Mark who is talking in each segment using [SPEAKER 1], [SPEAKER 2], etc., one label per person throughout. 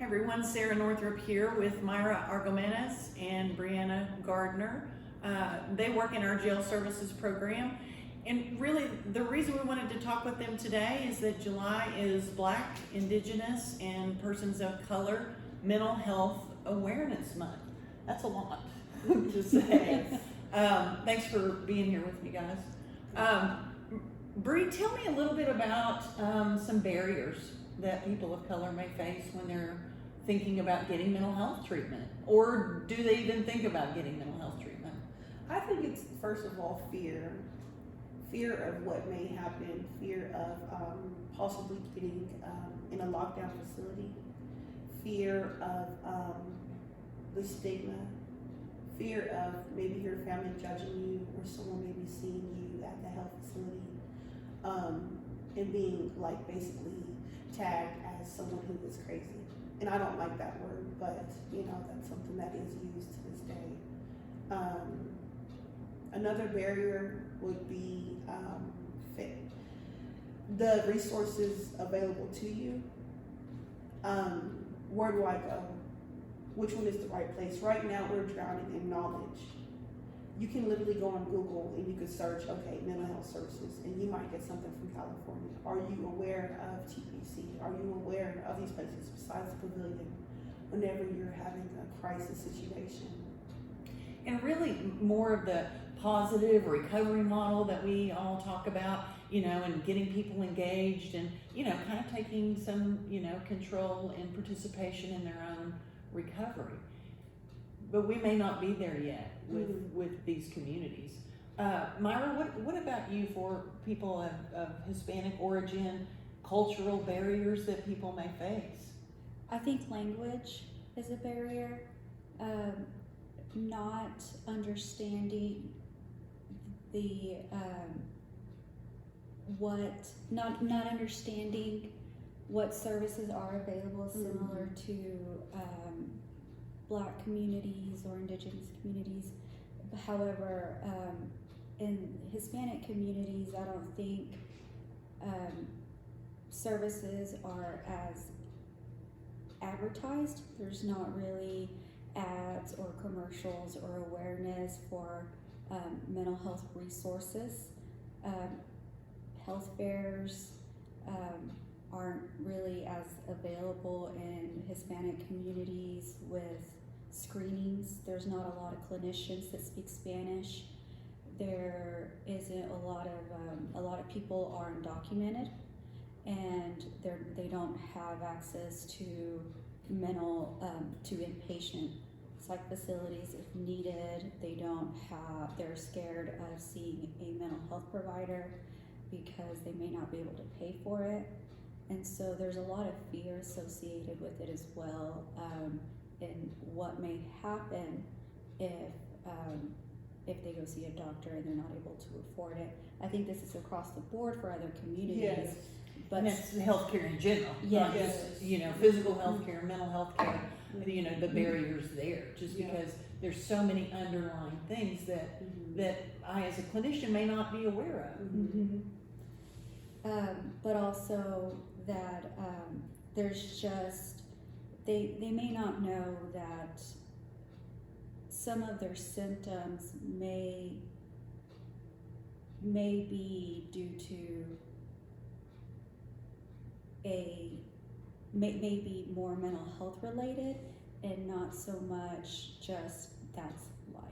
[SPEAKER 1] Everyone, Sarah Northrup here with Myra Argomenes and Brianna Gardner. They work in our jail services program. And really, the reason we wanted to talk with them today is that July is Black, Indigenous, and Persons of Color Mental Health Awareness Month. That's a lot to say. Thanks for being here with me, guys. Bree, tell me a little bit about some barriers that people of color may face when they're thinking about getting mental health treatment, or do they even think about getting mental health treatment?
[SPEAKER 2] I think it's, first of all, fear of what may happen, fear of possibly getting in a lockdown facility, fear of the stigma, fear of maybe your family judging you or someone maybe seeing you at the health facility and being like basically tagged as someone who is crazy. And I don't like that word, but you know, that's something that is used to this day. Another barrier would be the resources available to you. Where do I go? Which one is the right place? Right now we're drowning in knowledge. You can literally go on Google and you can search, okay, mental health services, and you might get something from California. Are you aware of TPC? Are you aware of these places besides the Pavilion whenever you're having a crisis situation?
[SPEAKER 1] And really more of the positive recovery model that we all talk about, you know, and getting people engaged and, you know, kind of taking some, you know, control and participation in their own recovery. But we may not be there yet with these communities. Myra, what about you for people of Hispanic origin, cultural barriers that people may face?
[SPEAKER 3] I think language is a barrier. Not understanding the not understanding what services are available, similar to Black communities or Indigenous communities. However, in Hispanic communities, I don't think services are as advertised. There's not really ads or commercials or awareness for mental health resources. Health fairs aren't really as available in Hispanic communities with screenings. There's not a lot of clinicians that speak Spanish. There isn't a lot of people are undocumented, and they don't have access to to inpatient psych facilities if needed. They're scared of seeing a mental health provider because they may not be able to pay for it. And so there's a lot of fear associated with it as well, and what may happen if they go see a doctor and they're not able to afford it. I think this is across the board for other communities.
[SPEAKER 2] Yes.
[SPEAKER 3] But
[SPEAKER 1] and it's healthcare in general,
[SPEAKER 3] yes.
[SPEAKER 1] not just, you know, physical healthcare, mental health care, you know, the barriers there, just because there's so many underlying things that I as a clinician may not be aware of.
[SPEAKER 3] But also that there's just, they may not know that some of their symptoms may be due to maybe more mental health related and not so much just that's life.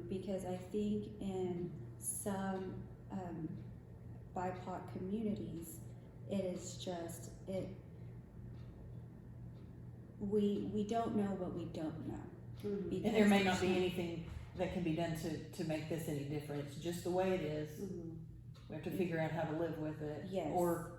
[SPEAKER 3] Because I think in some BIPOC communities, it is just we don't know what we don't know.
[SPEAKER 1] And there may not be anything that can be done to make this any different. It's just the way it is. We have to figure out how to live with it.
[SPEAKER 3] Yes.
[SPEAKER 1] Or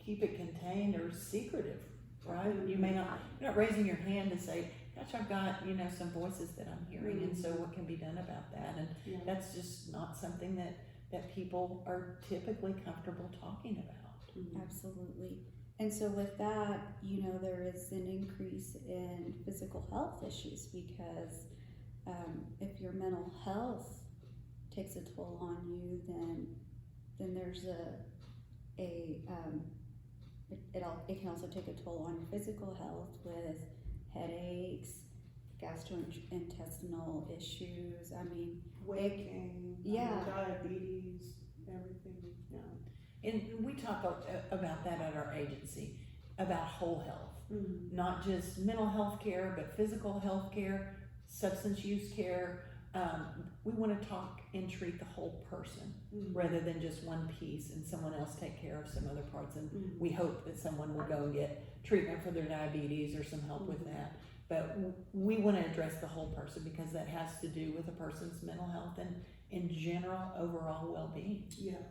[SPEAKER 1] keep it contained or secretive, right? You're not raising your hand to say, gosh, I've got, you know, some voices that I'm hearing, and so what can be done about that? And that's just not something that people are typically comfortable talking about.
[SPEAKER 3] Absolutely. And so with that, you know, there is an increase in physical health issues because if your mental health takes a toll on you, then there's a it can also take a toll on your physical health with headaches, gastrointestinal issues. I mean,
[SPEAKER 2] weight gain,
[SPEAKER 3] yeah.
[SPEAKER 2] diabetes, everything. Yeah.
[SPEAKER 1] And we talk about that at our agency, about whole health.
[SPEAKER 2] Mm-hmm.
[SPEAKER 1] Not just mental health care, but physical health care, substance use care. We want to talk and treat the whole person rather than just one piece and someone else take care of some other parts. And we hope that someone will go and get treatment for their diabetes or some help with that. But we want to address the whole person because that has to do with a person's mental health and in general overall well-being.
[SPEAKER 2] Yeah.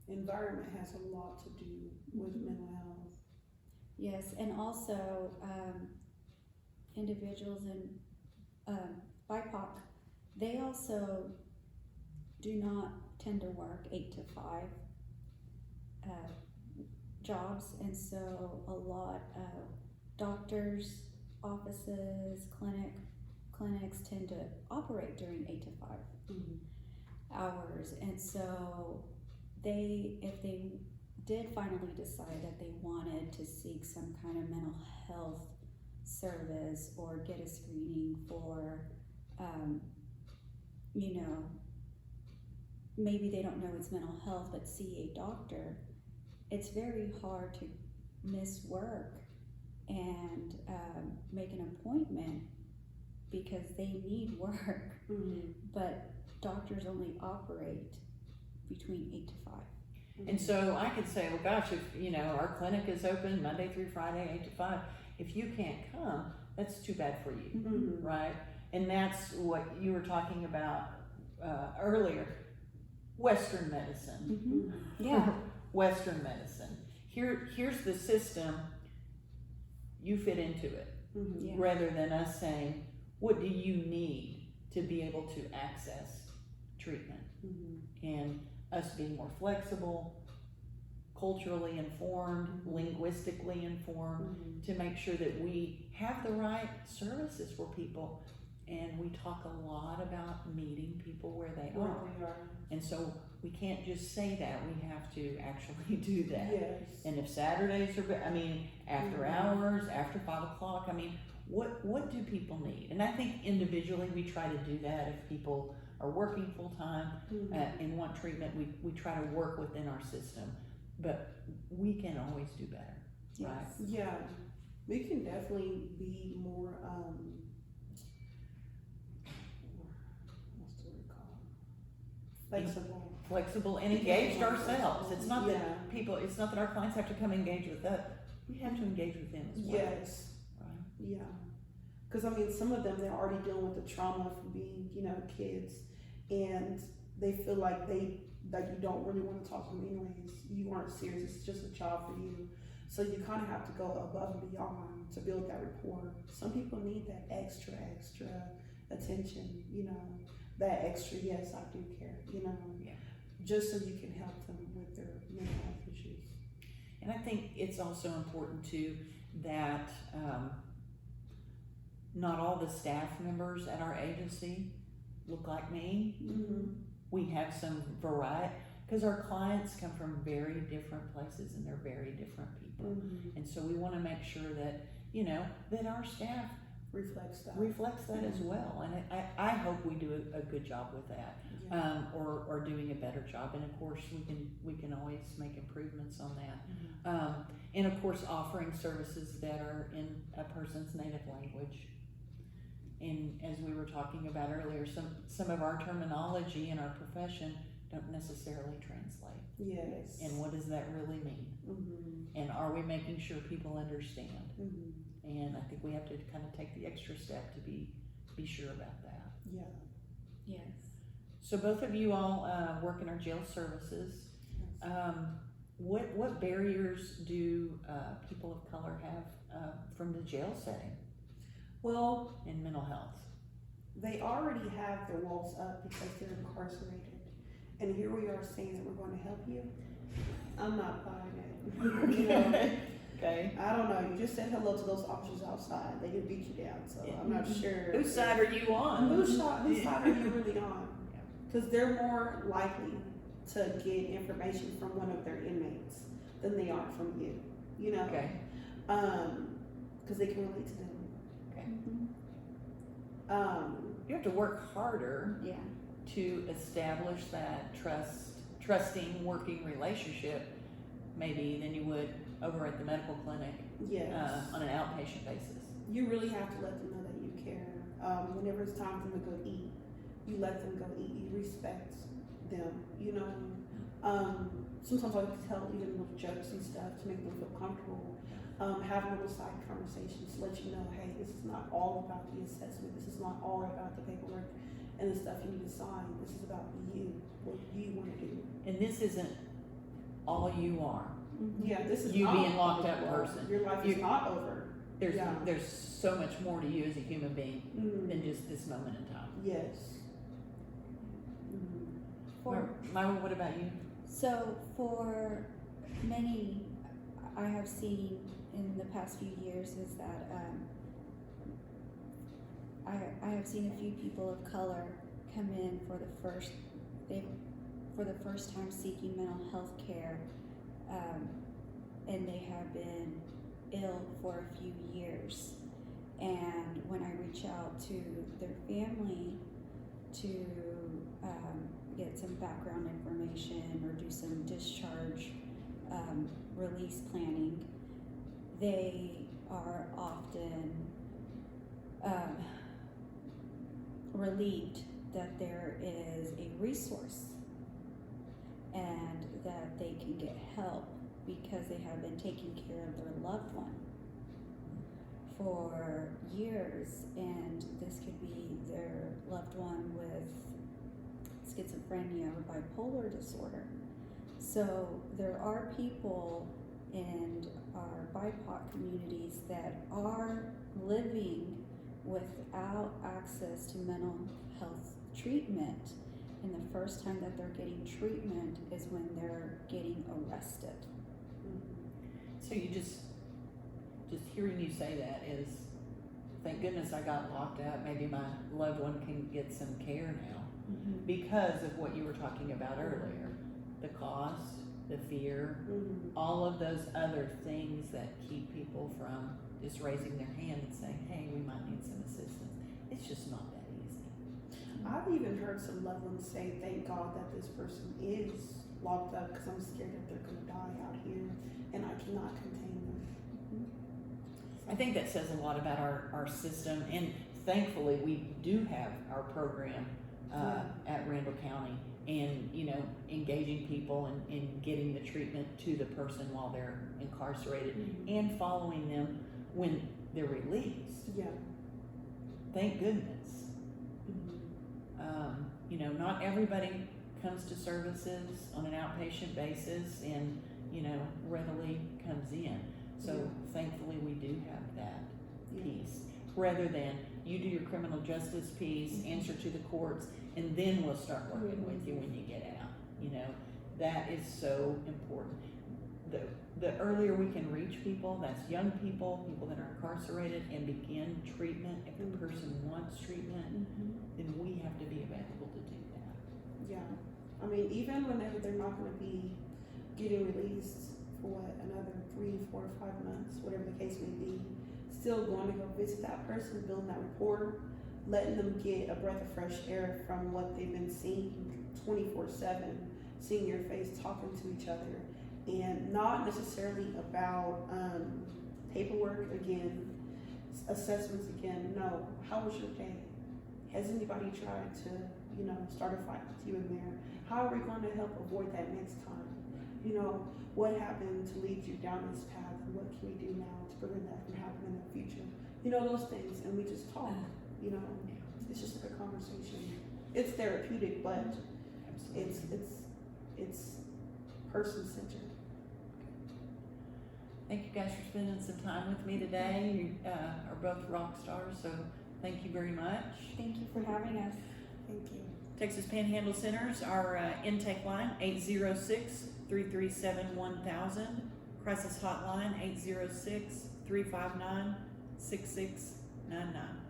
[SPEAKER 2] Environment has a lot to do with mental health.
[SPEAKER 3] Yes, and also individuals in BIPOC, they also do not tend to work 8 to 5 jobs, and so a lot of doctors' offices, clinics tend to operate during 8 to 5 hours, and so if they did finally decide that they wanted to seek some kind of mental health service or get a screening for, maybe they don't know it's mental health, but see a doctor, it's very hard to miss work and make an appointment because they need work, but doctors only operate between 8 to 5.
[SPEAKER 1] And so I could say, well, gosh, if our clinic is open Monday through Friday, 8 to 5. If you can't come, that's too bad for you, right? And that's what you were talking about earlier. Western medicine.
[SPEAKER 3] Yeah.
[SPEAKER 1] Western medicine. Here's the system. You fit into it,
[SPEAKER 3] Yeah.
[SPEAKER 1] rather than us saying, what do you need to be able to access treatment? And us being more flexible, culturally informed, linguistically informed, to make sure that we have the right services for people. And we talk a lot about meeting people where they are. And so we can't just say that, we have to actually do that.
[SPEAKER 2] Yes.
[SPEAKER 1] And if Saturdays are, after hours, after 5 o'clock, what do people need? And I think individually we try to do that. If people are working full time and want treatment, we try to work within our system. But we can always do better, right?
[SPEAKER 2] Yeah, we can definitely be more, what's the word called?
[SPEAKER 1] Flexible and engaged ourselves. It's not that it's not that our clients have to come engage with us. We have to engage with them as well.
[SPEAKER 2] Yes.
[SPEAKER 1] Right?
[SPEAKER 2] Yeah. Because some of them, they're already dealing with the trauma from being, kids, and they feel like you don't really want to talk to them anyways. You aren't serious. It's just a child for you. So you kind of have to go above and beyond to build that rapport. Some people need that extra attention, that extra, yes, I do care, just so you can help them with their mental health issues.
[SPEAKER 1] And I think it's also important too that not all the staff members at our agency look like me. We have some variety because our clients come from very different places and they're very different people. And so we want to make sure that, that our staff
[SPEAKER 2] reflects that
[SPEAKER 1] as well. And I hope we do a good job with that, or doing a better job. And of course we can always make improvements on that. And of course offering services that are in a person's native language. And as we were talking about earlier, some of our terminology in our profession don't necessarily translate.
[SPEAKER 2] Yes.
[SPEAKER 1] And what does that really mean? And are we making sure people understand? And I think we have to kind of take the extra step to be sure about that.
[SPEAKER 2] Yeah.
[SPEAKER 3] Yes.
[SPEAKER 1] So both of you all work in our jail services. What barriers do people of color have from the jail setting?
[SPEAKER 2] Well,
[SPEAKER 1] in mental health,
[SPEAKER 2] they already have their walls up because they're incarcerated, and here we are saying that we're going to help you. I'm not buying it.
[SPEAKER 1] Okay.
[SPEAKER 2] I don't know. You just said hello to those officers outside. They didn't beat you down, so I'm not sure.
[SPEAKER 1] Whose side are you on?
[SPEAKER 2] Whose side are you really on? Because they're more likely to get information from one of their inmates. than they are from you, you know?
[SPEAKER 4] Okay.
[SPEAKER 2] Because they can relate to them.
[SPEAKER 1] You have to work harder
[SPEAKER 3] Yeah.
[SPEAKER 1] to establish that trusting working relationship maybe than you would over at the medical clinic
[SPEAKER 2] Yes.
[SPEAKER 1] on an outpatient basis.
[SPEAKER 2] You really have to let them know that you care. Whenever it's time for them to go eat, you let them go eat. You respect them, you know? Sometimes I like to tell even little jokes and stuff to make them feel comfortable. Have little side conversations to let you know, hey, this is not all about the assessment. This is not all about the paperwork and the stuff you need to sign. This is about you, what you want to do.
[SPEAKER 1] And this isn't all you are.
[SPEAKER 2] Yeah, this is
[SPEAKER 1] You
[SPEAKER 2] not
[SPEAKER 1] being locked up
[SPEAKER 2] over.
[SPEAKER 1] person.
[SPEAKER 2] Your life is not over.
[SPEAKER 1] There's
[SPEAKER 2] Yeah.
[SPEAKER 1] there's so much more to you as a human being than just this moment in time.
[SPEAKER 2] Yes.
[SPEAKER 3] For,
[SPEAKER 1] Myra, what about you?
[SPEAKER 3] so for many, I have seen in the past few years is that I have seen a few people of color come in for the first time seeking mental health care, and they have been ill for a few years. And when I reach out to their family to get some background information or do some discharge release planning, they are often relieved that there is a resource and that they can get help because they have been taking care of their loved one for years, and this could be their loved one with schizophrenia or bipolar disorder. So there are people in our BIPOC communities that are living without access to mental health treatment, and the first time that they're getting treatment is when they're getting arrested.
[SPEAKER 1] So you just hearing you say that is, thank goodness I got locked up. Maybe my loved one can get some care now because of what you were talking about earlier. The cost, the fear, all of those other things that keep people from just raising their hand and saying, hey, we might need some assistance. It's just not that easy.
[SPEAKER 2] I've even heard some loved ones say, thank God that this person is locked up because I'm scared that they're going to die out here and I cannot contain them.
[SPEAKER 1] I think that says a lot about our system, and thankfully we do have our program at Randall County, and engaging people and getting the treatment to the person while they're incarcerated and following them when they're released.
[SPEAKER 2] Yeah.
[SPEAKER 1] Thank goodness. Not everybody comes to services on an outpatient basis and readily comes in. So thankfully we do have that piece, rather than you do your criminal justice piece, answer to the courts, and then we'll start working with you when you get out. That is so important. The earlier we can reach people, that's young people that are incarcerated, and begin treatment. If the person wants treatment, then we have to be available to do that.
[SPEAKER 2] Yeah. I mean, even whenever they're not going to be getting released for another 3, 4, 5 months, whatever the case may be, still going to go visit that person, building that rapport, letting them get a breath of fresh air from what they've been seeing 24/7, seeing your face, talking to each other, and not necessarily about paperwork again, assessments again. No, how was your day? Has anybody tried to, start a fight with you in there? How are we going to help avoid that next time? What happened to lead you down this path, and what can we do now to prevent that from happening in the future? Those things, and we just talk. It's just like a conversation. It's therapeutic, but it's person centered.
[SPEAKER 1] Thank you guys for spending some time with me today. You are both rock stars, so thank you very much.
[SPEAKER 3] Thank you for having us.
[SPEAKER 2] Thank you.
[SPEAKER 1] Texas Panhandle Centers, our intake line, 806-337-1000. Crisis hotline, 806-359-6699.